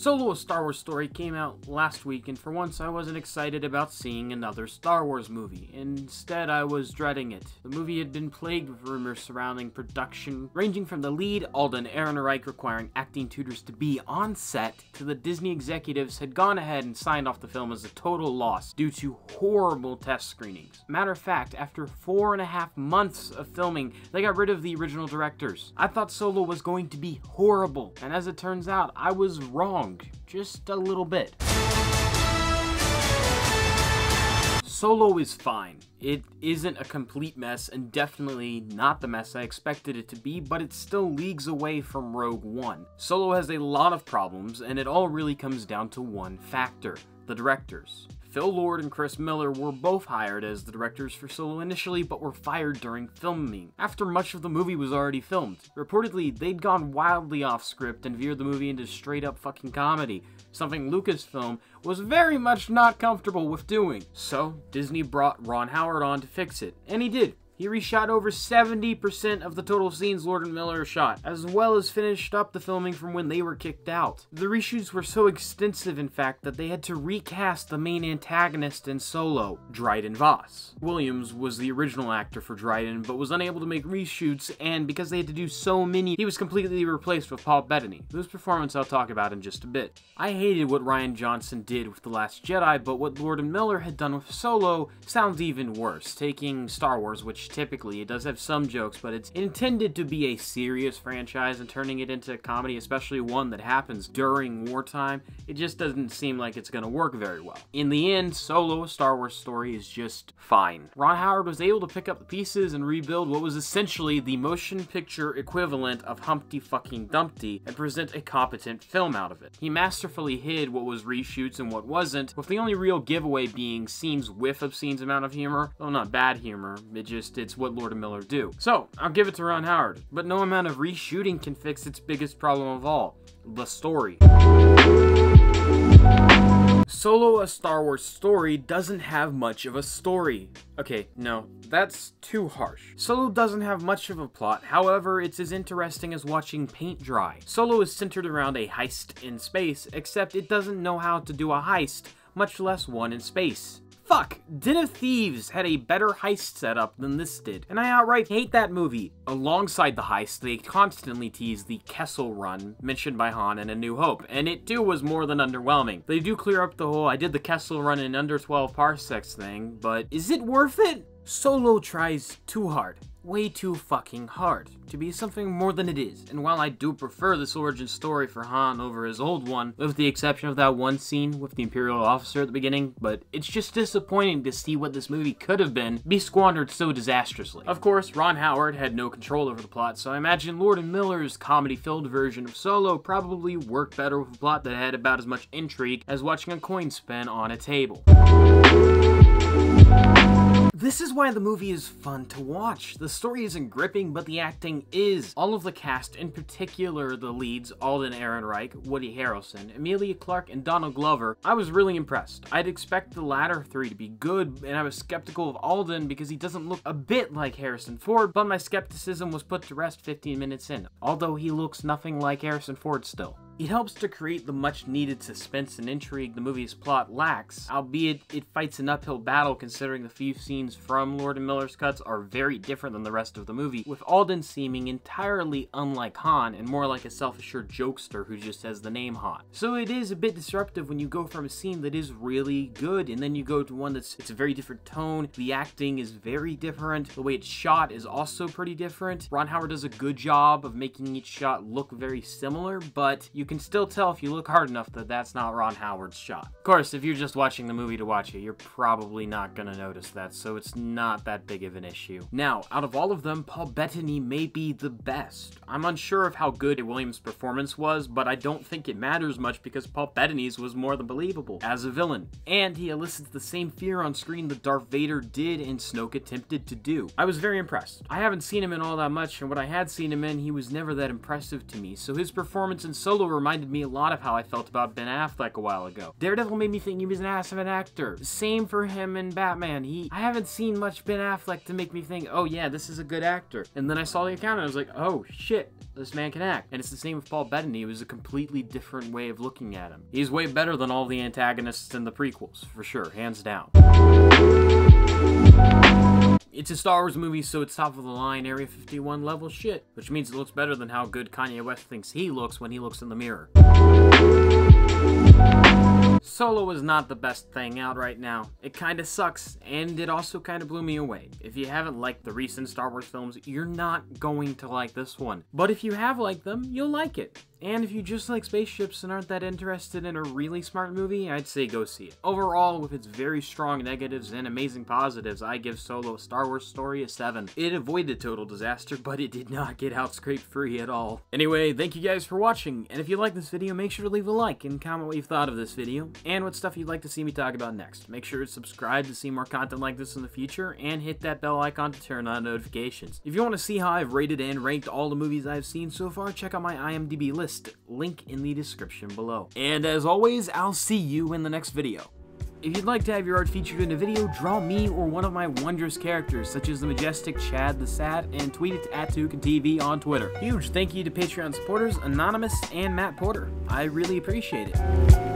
Solo: A Star Wars Story came out last week, and for once I wasn't excited about seeing another Star Wars movie. Instead, I was dreading it. The movie had been plagued with rumors surrounding production, ranging from the lead, Alden Ehrenreich, requiring acting tutors to be on set, to the Disney executives had gone ahead and signed off the film as a total loss due to horrible test screenings. Matter of fact, after 4.5 months of filming, they got rid of the original directors. I thought Solo was going to be horrible, and as it turns out, I was wrong. Just a little bit. Solo is fine. It isn't a complete mess, and definitely not the mess I expected it to be, but it's still leagues away from Rogue One. Solo has a lot of problems, and it all really comes down to one factor: the directors. Phil Lord and Chris Miller were both hired as the directors for Solo initially, but were fired during filming, after much of the movie was already filmed. Reportedly, they'd gone wildly off script and veered the movie into straight up fucking comedy, something Lucasfilm was very much not comfortable with doing. So, Disney brought Ron Howard on to fix it, and he did. He reshot over 70% of the total scenes Lord and Miller shot, as well as finished up the filming from when they were kicked out. The reshoots were so extensive, in fact, that they had to recast the main antagonist in Solo, Dryden Voss. Williams was the original actor for Dryden, but was unable to make reshoots, and because they had to do so many, he was completely replaced with Paul Bettany, whose performance I'll talk about in just a bit. I hated what Rian Johnson did with The Last Jedi, but what Lord and Miller had done with Solo sounds even worse, taking Star Wars, which typically it does have some jokes, but it's intended to be a serious franchise, and turning it into a comedy, especially one that happens during wartime, it just doesn't seem like it's gonna work very well. In the end, Solo: A Star Wars Story is just fine. Ron Howard was able to pick up the pieces and rebuild what was essentially the motion picture equivalent of Humpty fucking Dumpty and present a competent film out of it. He masterfully hid what was reshoots and what wasn't, with the only real giveaway being scenes with obscene amount of humor. Well, not bad humor, it's what Lord and Miller do. So, I'll give it to Ron Howard, but no amount of reshooting can fix its biggest problem of all: the story. Solo: A Star Wars Story doesn't have much of a story. Okay, no, that's too harsh. Solo doesn't have much of a plot, however, it's as interesting as watching paint dry. Solo is centered around a heist in space, except it doesn't know how to do a heist, much less one in space. Fuck! Den of Thieves had a better heist setup than this did, and I outright hate that movie. Alongside the heist, they constantly tease the Kessel Run, mentioned by Han in A New Hope, and it too was more than underwhelming. They do clear up the whole "I did the Kessel Run in under 12 parsecs" thing, but is it worth it? Solo tries too hard. Way too fucking hard to be something more than it is, and while I do prefer this origin story for Han over his old one, with the exception of that one scene with the Imperial officer at the beginning, but it's just disappointing to see what this movie could have been be squandered so disastrously. Of course, Ron Howard had no control over the plot, so I imagine Lord and Miller's comedy-filled version of Solo probably worked better with a plot that had about as much intrigue as watching a coin spin on a table. This is why the movie is fun to watch. The story isn't gripping, but the acting is. All of the cast, in particular the leads, Alden Ehrenreich, Woody Harrelson, Emilia Clarke, and Donald Glover, I was really impressed. I'd expect the latter three to be good, and I was skeptical of Alden because he doesn't look a bit like Harrison Ford, but my skepticism was put to rest 15 minutes in, although he looks nothing like Harrison Ford still. It helps to create the much-needed suspense and intrigue the movie's plot lacks, albeit it fights an uphill battle considering the few scenes from Lord and Miller's cuts are very different than the rest of the movie, with Alden seeming entirely unlike Han and more like a self-assured jokester who just has the name Han. So it is a bit disruptive when you go from a scene that is really good and then you go to one it's a very different tone, the acting is very different, the way it's shot is also pretty different. Ron Howard does a good job of making each shot look very similar, but you can still tell if you look hard enough that that's not Ron Howard's shot. Of course, if you're just watching the movie to watch it, you're probably not gonna notice that, so it's not that big of an issue. Now, out of all of them, Paul Bettany may be the best. I'm unsure of how good Williams' performance was, but I don't think it matters much because Paul Bettany's was more than believable as a villain, and he elicits the same fear on screen that Darth Vader did and Snoke attempted to do. I was very impressed. I haven't seen him in all that much, and what I had seen him in, he was never that impressive to me, so his performance in Solo reminded me a lot of how I felt about Ben Affleck a while ago. Daredevil made me think he was an ass of an actor. Same for him and Batman. I haven't seen much Ben Affleck to make me think, oh yeah, this is a good actor. And then I saw the account and I was like, oh shit, this man can act. And it's the same with Paul Bettany. It was a completely different way of looking at him. He's way better than all the antagonists in the prequels, for sure, hands down. It's a Star Wars movie, so it's top of the line Area 51 level shit, which means it looks better than how good Kanye West thinks he looks when he looks in the mirror. Solo is not the best thing out right now. It kinda sucks, and it also kinda blew me away. If you haven't liked the recent Star Wars films, you're not going to like this one. But if you have liked them, you'll like it. And if you just like spaceships and aren't that interested in a really smart movie, I'd say go see it. Overall, with its very strong negatives and amazing positives, I give Solo: A Star Wars Story a 7. It avoided total disaster, but it did not get out scrape-free at all. Anyway, thank you guys for watching, and if you like this video, make sure to leave a like and comment what you thought of this video, and what stuff you'd like to see me talk about next. Make sure to subscribe to see more content like this in the future, and hit that bell icon to turn on notifications. If you want to see how I've rated and ranked all the movies I've seen so far, check out my IMDb list. Link in the description below. And as always, I'll see you in the next video. If you'd like to have your art featured in a video, draw me or one of my wondrous characters, such as the majestic Chad the Sad, and tweet it at Tahukan TV on Twitter. Huge thank you to Patreon supporters Anonymous and Matt Porter. I really appreciate it.